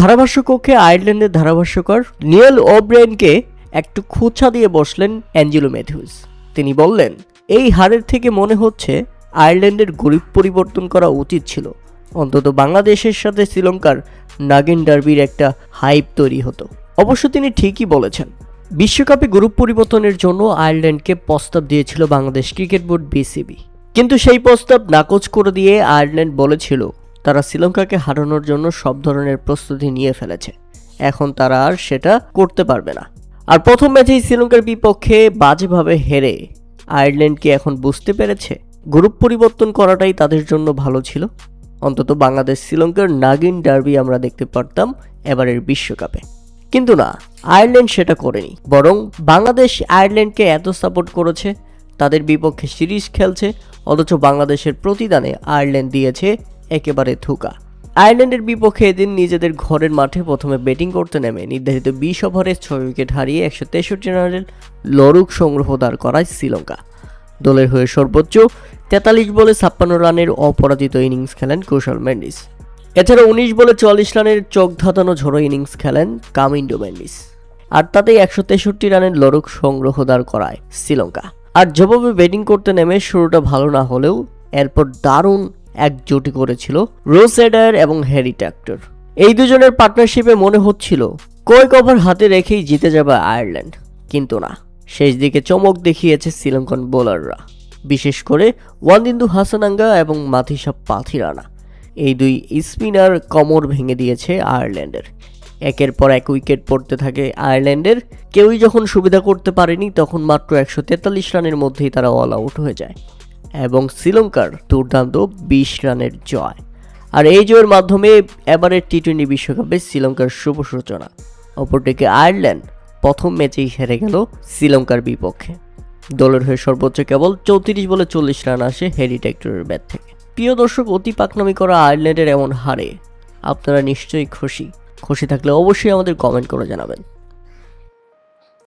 ধারাভাষ্য কক্ষে আয়ারল্যান্ডের ধারাভাষ্যকার নিয়েল ওব্রেনকে একটু খোঁচা দিয়ে বসলেন অ্যাঞ্জেলো ম্যাথিউস। তিনি বললেন, এই হারের থেকে মনে হচ্ছে আয়ারল্যান্ডের গ্রুপ পরিবর্তন করা উচিত ছিল। অন্তত বাংলাদেশের সাথে শ্রীলঙ্কার নাগিন ডার্বির একটা হাইপ তৈরি হতো। অবশ্য তিনি ঠিকই বলেছেন। বিশ্বকাপে গ্রুপ পরিবর্তনের জন্য আয়ারল্যান্ডকে প্রস্তাব দিয়েছিল বাংলাদেশ ক্রিকেট বোর্ড বিসিবি, কিন্তু সেই প্রস্তাব নাকচ করে দিয়ে আয়ারল্যান্ড বলেছিল তারা শ্রীলঙ্কাকে হারানোর জন্য সব ধরনের প্রস্তুতি নিয়ে ফেলেছে, এখন তারা আর সেটা করতে পারবে না। আর প্রথম ম্যাচেই শ্রীলঙ্কার বিপক্ষে বাজেভাবে হেরে আয়ারল্যান্ডকে এখন বুঝতে পেরেছে গ্রুপ পরিবর্তন করাটাই তাদের জন্য ভালো ছিল। অন্তত বাংলাদেশ শ্রীলঙ্কার নাগিন ডার্বি আমরা দেখতে পারতাম এবারের বিশ্বকাপে। কিন্তু না, আয়ারল্যান্ড সেটা করেনি, বরং বাংলাদেশ আয়ারল্যান্ডকে এত সাপোর্ট করেছে, তাদের বিপক্ষে সিরিজ খেলছে, অথচ বাংলাদেশের প্রতিদানে আয়ারল্যান্ড দিয়েছে একেবারে ধোঁকা। আয়ারল্যান্ডের বিপক্ষে এদিন নিজেদের ঘরের মাঠে প্রথমে ব্যাটিং করতে নেমে নির্ধারিত 20 ওভারে 6 উইকেট হারিয়ে 163 রানের লড়ুক সংগ্রহ দাঁড় করায় শ্রীলঙ্কা। দলের হয়ে সর্বোচ্চ 43 বলে 56 রানের অপরাজিত ইনিংস খেলেন কুশল মেন্ডিস। এছাড়া 19 বলে 44 রানের চোখ ধাঁধানো ঝোড়ো ইনিংস খেলেন কামিন্ডো মেন্ডিস। আর তাতেই 163 রানের লড়ুক সংগ্রহ দাঁড় করায় শ্রীলঙ্কা। আর যেভাবে ব্যাটিং করতে নেমে শুরুটা ভালো না হলেও এরপর দারুণ এক জুটি করেছিল রোজ এডার এবং হ্যারি ট্যাক্টর। এই দুজনের পার্টনারশিপে মনে হচ্ছিল কয়েক ওভার হাতে রেখেই জিতে যাবে আয়ারল্যান্ড, কিন্তু না, শেষ দিকে চমক দেখিয়েছে শ্রীলঙ্কান বোলাররা, বিশেষ করে ওয়ানিন্দু হাসানাঙ্গা এবং মাথিসা পাথিরানা। এই দুই স্পিনার কোমর ভেঙে দিয়েছে আয়ারল্যান্ডের। একের পর এক উইকেট পড়তে থাকে আয়ারল্যান্ডের। কেউই যখন সুবিধা করতে পারেনি তখন মাত্র 143 রানের মধ্যেই তারা অল আউট হয়ে যায় এবং শ্রীলঙ্কার দুর্দান্ত 20 রানের জয়। আর এই জয়ের মাধ্যমে এবারের টি-20 বিশ্বকাপে শ্রীলঙ্কার শুভ সূচনা। অপরদিকে আয়ারল্যান্ড প্রথম ম্যাচেই হেরে গেল শ্রীলঙ্কার বিপক্ষে। দলের হয়ে সর্বোচ্চ কেবল 34 বলে 40 রান আসে হ্যারি ট্যাক্টরের ব্যাট থেকে। প্রিয় দর্শক, অতি পাকনামি করা আয়ারল্যান্ডের এমন হারে আপনারা নিশ্চয়ই খুশি থাকলে অবশ্যই আমাদের কমেন্ট করে জানাবেন।